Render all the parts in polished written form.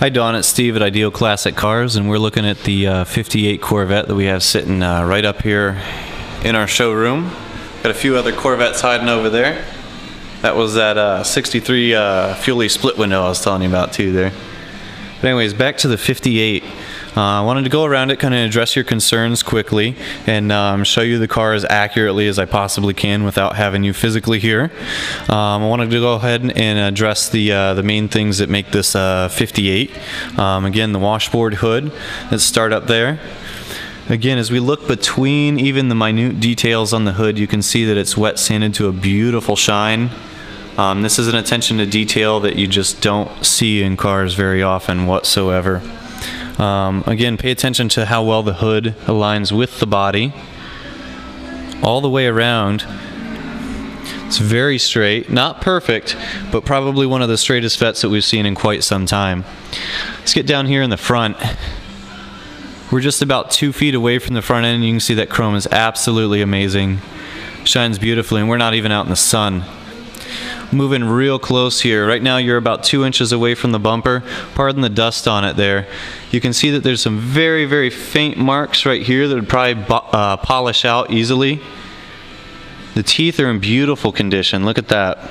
Hi Don, it's Steve at Ideal Classic Cars, and we're looking at the 58 Corvette that we have sitting right up here in our showroom. Got a few other Corvettes hiding over there. That was that 63 Fuelie split window I was telling you about too there. But anyways, back to the 58. I wanted to go around it, kind of address your concerns quickly, and show you the car as accurately as I possibly can without having you physically here. I wanted to go ahead and address the main things that make this 58. Again, the washboard hood. Let's start up there. Again, as we look between even the minute details on the hood, you can see that it's wet sanded to a beautiful shine. This is an attention to detail that you just don't see in cars very often whatsoever. Again, pay attention to how well the hood aligns with the body. All the way around, it's very straight. Not perfect, but probably one of the straightest vets that we've seen in quite some time. Let's get down here in the front. We're just about 2 feet away from the front end, and you can see that chrome is absolutely amazing. Shines beautifully, and we're not even out in the sun. Moving real close here. Right now you're about 2 inches away from the bumper. Pardon the dust on it there. You can see that there's some very, very faint marks right here that would probably polish out easily. The teeth are in beautiful condition. Look at that.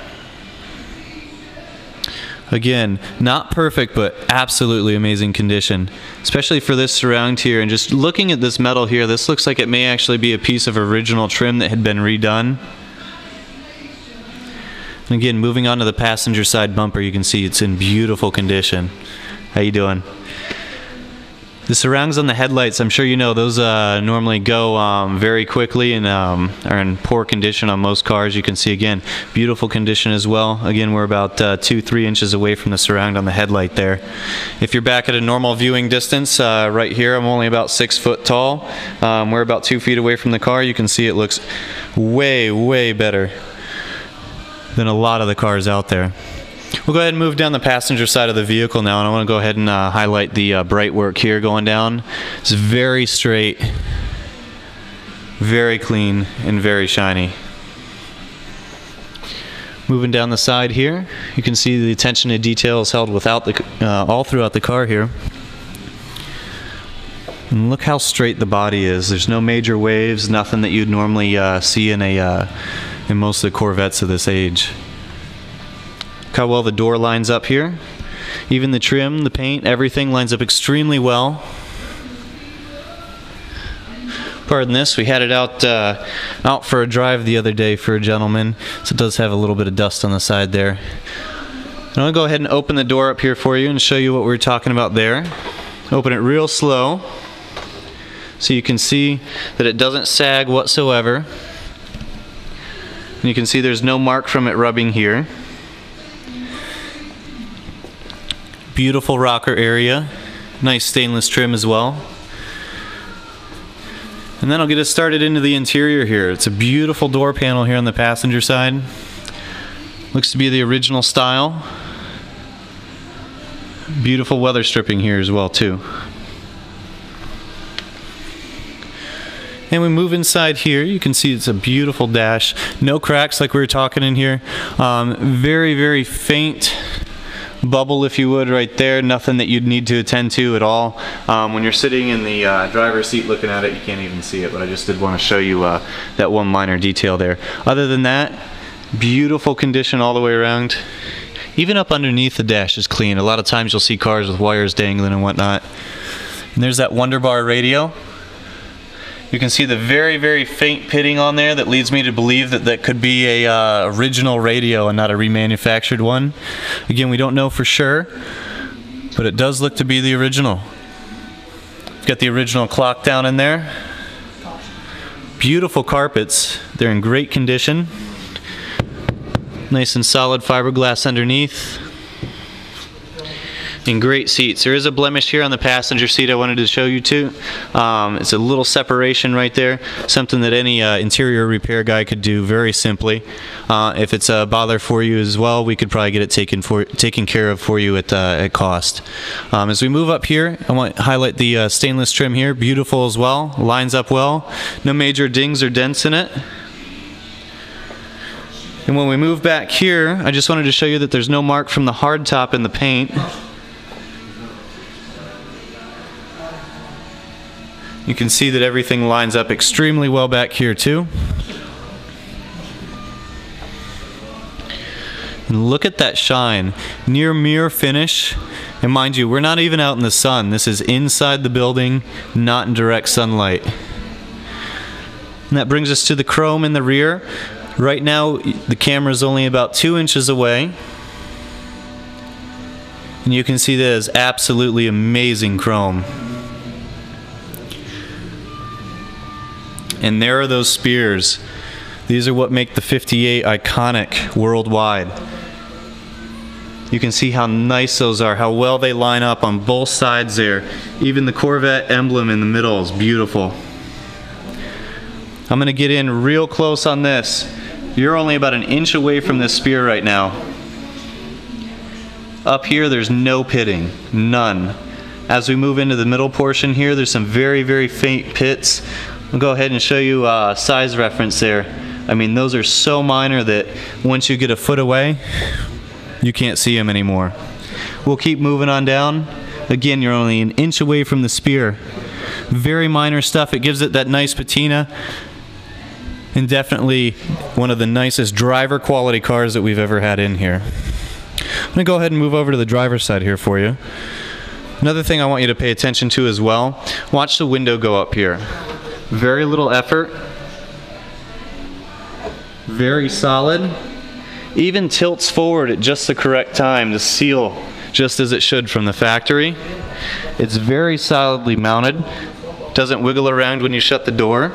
Again, not perfect, but absolutely amazing condition, especially for this surround here. And just looking at this metal here, this looks like it may actually be a piece of original trim that had been redone. And again, moving on to the passenger side bumper, you can see it's in beautiful condition. How you doing? The surrounds on the headlights, I'm sure you know, those normally go very quickly and are in poor condition on most cars. You can see, again, beautiful condition as well. Again, we're about 2-3 inches away from the surround on the headlight there. If you're back at a normal viewing distance, right here, I'm only about 6 foot tall. We're about 2 feet away from the car. You can see it looks way, way better than a lot of the cars out there. We'll go ahead and move down the passenger side of the vehicle now, and I want to go ahead and highlight the bright work here going down. It's very straight, very clean, and very shiny. Moving down the side here, you can see the attention to detail is held without the, all throughout the car here. And look how straight the body is. There's no major waves, nothing that you'd normally see in most of the Corvettes of this age. Look how well the door lines up here. Even the trim, the paint, everything lines up extremely well. Pardon this, we had it out for a drive the other day for a gentleman, so it does have a little bit of dust on the side there. I'm going to go ahead and open the door up here for you and show you what we were talking about there. Open it real slow so you can see that it doesn't sag whatsoever. And you can see there's no mark from it rubbing here. Beautiful rocker area. Nice stainless trim as well. And then I'll get us started into the interior here. It's a beautiful door panel here on the passenger side. Looks to be the original style. Beautiful weather stripping here as well too. And we move inside here, you can see it's a beautiful dash. No cracks like we were talking in here. Very, very faint bubble, if you would, right there. Nothing that you'd need to attend to at all. When you're sitting in the driver's seat looking at it, you can't even see it, but I just did want to show you that one minor detail there. Other than that, beautiful condition all the way around. Even up underneath the dash is clean. A lot of times you'll see cars with wires dangling and whatnot. And there's that Wonderbar radio. You can see the very, very faint pitting on there that leads me to believe that that could be a original radio and not a remanufactured one. Again, we don't know for sure, but it does look to be the original. We've got the original clock down in there. Beautiful carpets. They're in great condition. Nice and solid fiberglass underneath. And great seats. There is a blemish here on the passenger seat I wanted to show you too. It's a little separation right there, something that any interior repair guy could do very simply. If it's a bother for you as well, we could probably get it taken care of for you at cost. As we move up here, I want to highlight the stainless trim here. Beautiful as well, lines up well. No major dings or dents in it. And when we move back here, I just wanted to show you that there's no mark from the hard top in the paint. You can see that everything lines up extremely well back here too. And look at that shine, near mirror finish. And mind you, we're not even out in the sun. This is inside the building, not in direct sunlight. And that brings us to the chrome in the rear. Right now, the camera is only about 2 inches away. And you can see that is absolutely amazing chrome. And there are those spears. These are what make the 58 iconic worldwide. You can see how nice those are, how well they line up on both sides there. Even the Corvette emblem in the middle is beautiful. I'm going to get in real close on this. You're only about an inch away from this spear right now. Up here there's no pitting, none. As we move into the middle portion here, there's some very, very faint pits. I'll go ahead and show you a size reference there. I mean, those are so minor that once you get a foot away, you can't see them anymore. We'll keep moving on down. Again, you're only an inch away from the spear. Very minor stuff. It gives it that nice patina. And definitely one of the nicest driver quality cars that we've ever had in here. I'm going to go ahead and move over to the driver's side here for you. Another thing I want you to pay attention to as well, watch the window go up here. Very little effort. Very solid. Even tilts forward at just the correct time to seal just as it should from the factory. It's very solidly mounted. Doesn't wiggle around when you shut the door.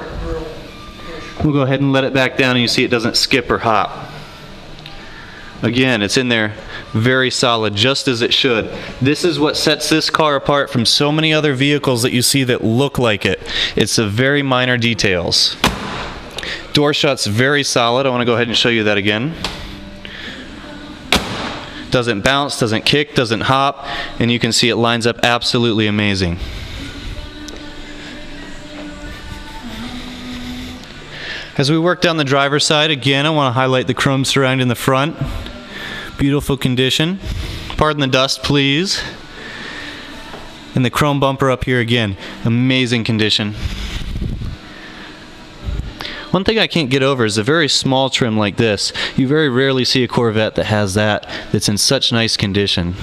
We'll go ahead and let it back down and you see it doesn't skip or hop. Again, it's in there very solid, just as it should. This is what sets this car apart from so many other vehicles that you see that look like it. It's the very minor details. Door shut's very solid. I want to go ahead and show you that again. Doesn't bounce, doesn't kick, doesn't hop, and you can see it lines up absolutely amazing. As we work down the driver's side, again, I want to highlight the chrome surround in the front. Beautiful condition. Pardon the dust, please. And the chrome bumper up here again. Amazing condition. One thing I can't get over is a very small trim like this. You very rarely see a Corvette that has that, that's in such nice condition.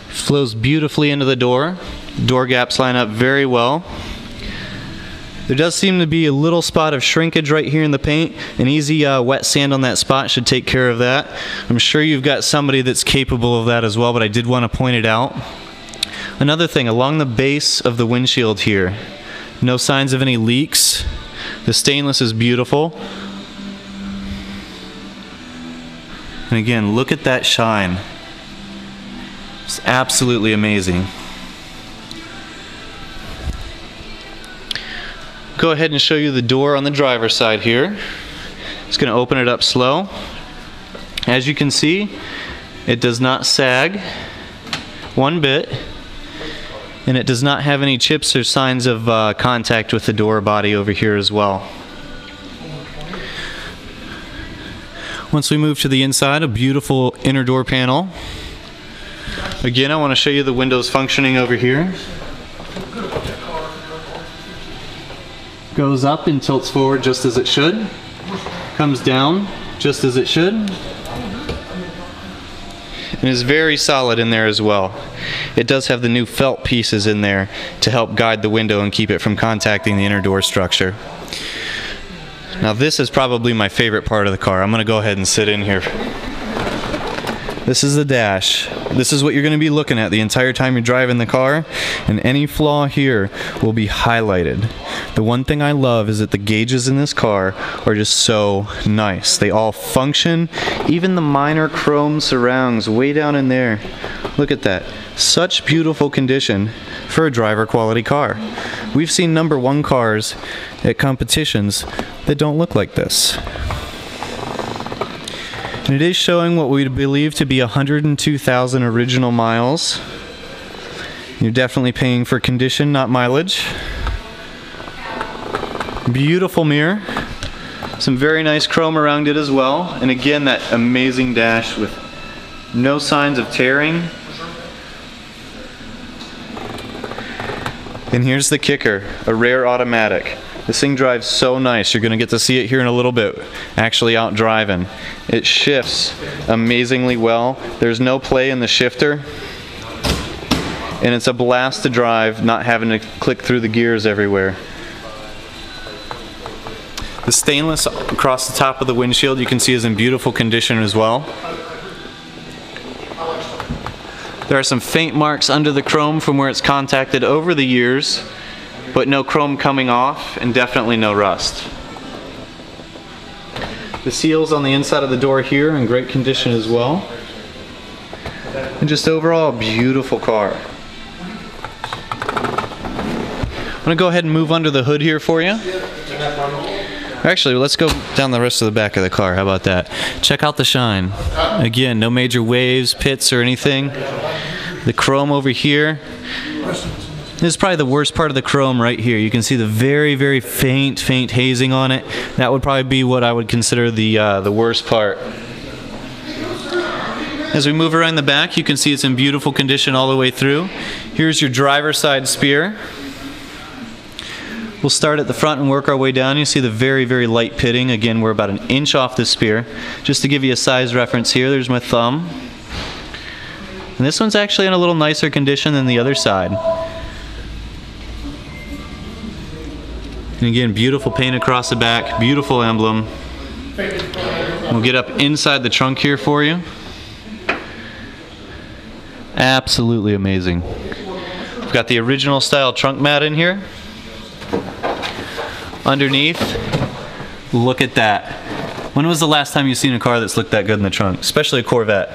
Flows beautifully into the door. Door gaps line up very well. There does seem to be a little spot of shrinkage right here in the paint. An easy wet sand on that spot should take care of that. I'm sure you've got somebody that's capable of that as well, but I did want to point it out. Another thing, along the base of the windshield here, no signs of any leaks. The stainless is beautiful. And again, look at that shine. It's absolutely amazing. Go ahead and show you the door on the driver's side here. Just going to open it up slow. As you can see, it does not sag one bit, and it does not have any chips or signs of contact with the door body over here as well. Once we move to the inside, a beautiful inner door panel. Again, I want to show you the windows functioning over here. Goes up and tilts forward just as it should. Comes down just as it should. And is very solid in there as well. It does have the new felt pieces in there to help guide the window and keep it from contacting the inner door structure. Now this is probably my favorite part of the car. I'm going to go ahead and sit in here. This is the dash. This is what you're going to be looking at the entire time you're driving the car, and any flaw here will be highlighted. The one thing I love is that the gauges in this car are just so nice. They all function. Even the minor chrome surrounds way down in there. Look at that. Such beautiful condition for a driver quality car. We've seen #1 cars at competitions that don't look like this. And it is showing what we believe to be 102,000 original miles. You're definitely paying for condition, not mileage. Beautiful mirror. Some very nice chrome around it as well. And again, that amazing dash with no signs of tearing. And here's the kicker, a rare automatic. This thing drives so nice. You're gonna get to see it here in a little bit, actually out driving. It shifts amazingly well. There's no play in the shifter. And it's a blast to drive, not having to click through the gears everywhere. The stainless across the top of the windshield you can see is in beautiful condition as well. There are some faint marks under the chrome from where it's contacted over the years, but no chrome coming off and definitely no rust. The seals on the inside of the door here are in great condition as well. And just overall a beautiful car. I'm going to go ahead and move under the hood here for you. Actually, let's go down the rest of the back of the car. How about that? Check out the shine. Again, no major waves, pits, or anything. The chrome over here. This is probably the worst part of the chrome right here. You can see the very, very faint hazing on it. That would probably be what I would consider the worst part. As we move around the back, you can see it's in beautiful condition all the way through. Here's your driver's side spear. We'll start at the front and work our way down. You see the very, very light pitting. Again, we're about 1 inch off the spear. Just to give you a size reference here, there's my thumb. And this one's actually in a little nicer condition than the other side. And again, beautiful paint across the back, beautiful emblem. We'll get up inside the trunk here for you. Absolutely amazing. We've got the original style trunk mat in here. Underneath, look at that. When was the last time you've seen a car that's looked that good in the trunk? Especially a Corvette.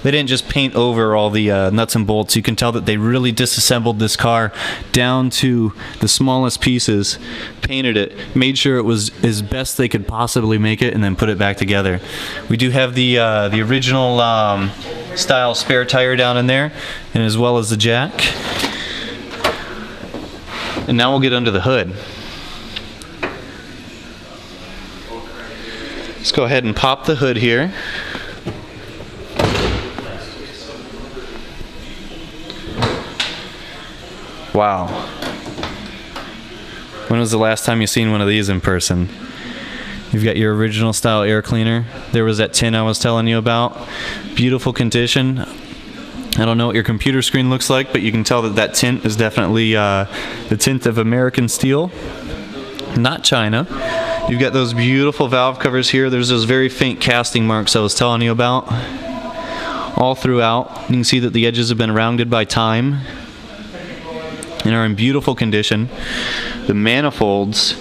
They didn't just paint over all the nuts and bolts. You can tell that they really disassembled this car down to the smallest pieces, painted it, made sure it was as best they could possibly make it, and then put it back together. We do have the original style spare tire down in there, and as well as the jack. And now we'll get under the hood. Let's go ahead and pop the hood here. Wow. When was the last time you seen one of these in person? You've got your original style air cleaner. There was that tin I was telling you about. Beautiful condition. I don't know what your computer screen looks like, but you can tell that that tint is definitely the tint of American steel, not China. You've got those beautiful valve covers here. There's those very faint casting marks I was telling you about all throughout. You can see that the edges have been rounded by time and are in beautiful condition. The manifolds,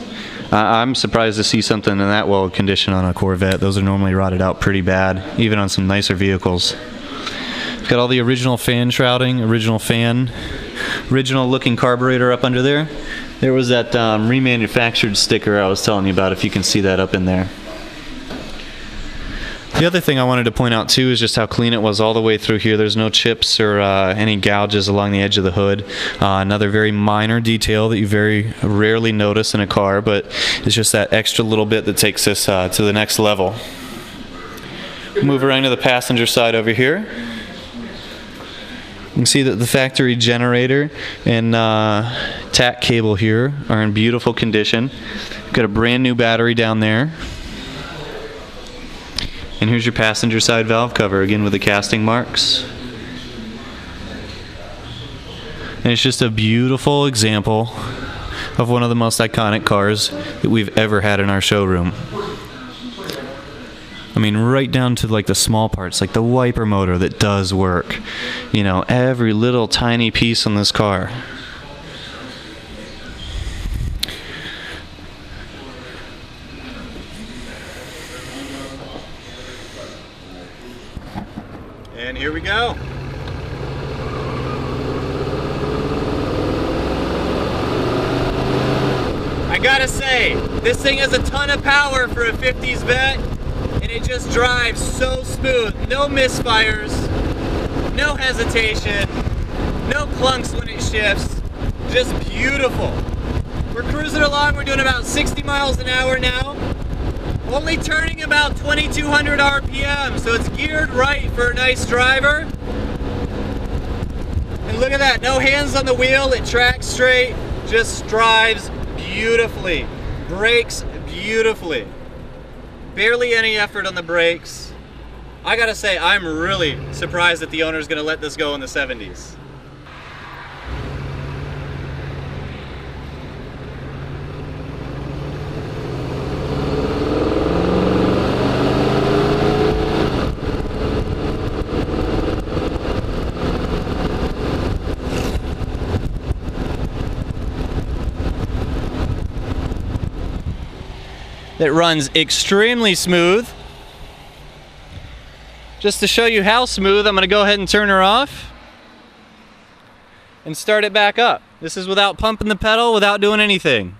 I'm surprised to see something in that well condition on a Corvette. Those are normally rotted out pretty bad, even on some nicer vehicles. We've got all the original fan shrouding, original fan, original looking carburetor up under there. There was that remanufactured sticker I was telling you about, if you can see that up in there. The other thing I wanted to point out too is just how clean it was all the way through here. There's no chips or any gouges along the edge of the hood. Another very minor detail that you very rarely notice in a car, but it's just that extra little bit that takes this to the next level. Move around to the passenger side over here. You can see that the factory generator and tack cable here are in beautiful condition. Got a brand new battery down there. And here's your passenger side valve cover, again with the casting marks. And it's just a beautiful example of one of the most iconic cars that we've ever had in our showroom. I mean, right down to like the small parts, like the wiper motor that does work. You know, every little tiny piece on this car. And here we go. I gotta say, this thing has a ton of power for a 50s Vet. And it just drives so smooth. No misfires, no hesitation, no clunks when it shifts. Just beautiful. We're cruising along, we're doing about 60 miles an hour now. Only turning about 2,200 RPM, so it's geared right for a nice driver. And look at that, no hands on the wheel, it tracks straight, just drives beautifully, brakes beautifully. Barely any effort on the brakes. I gotta say, I'm really surprised that the owner's gonna let this go in the 70s. It runs extremely smooth. Just to show you how smooth, I'm going to go ahead and turn her off and start it back up. This is without pumping the pedal, without doing anything.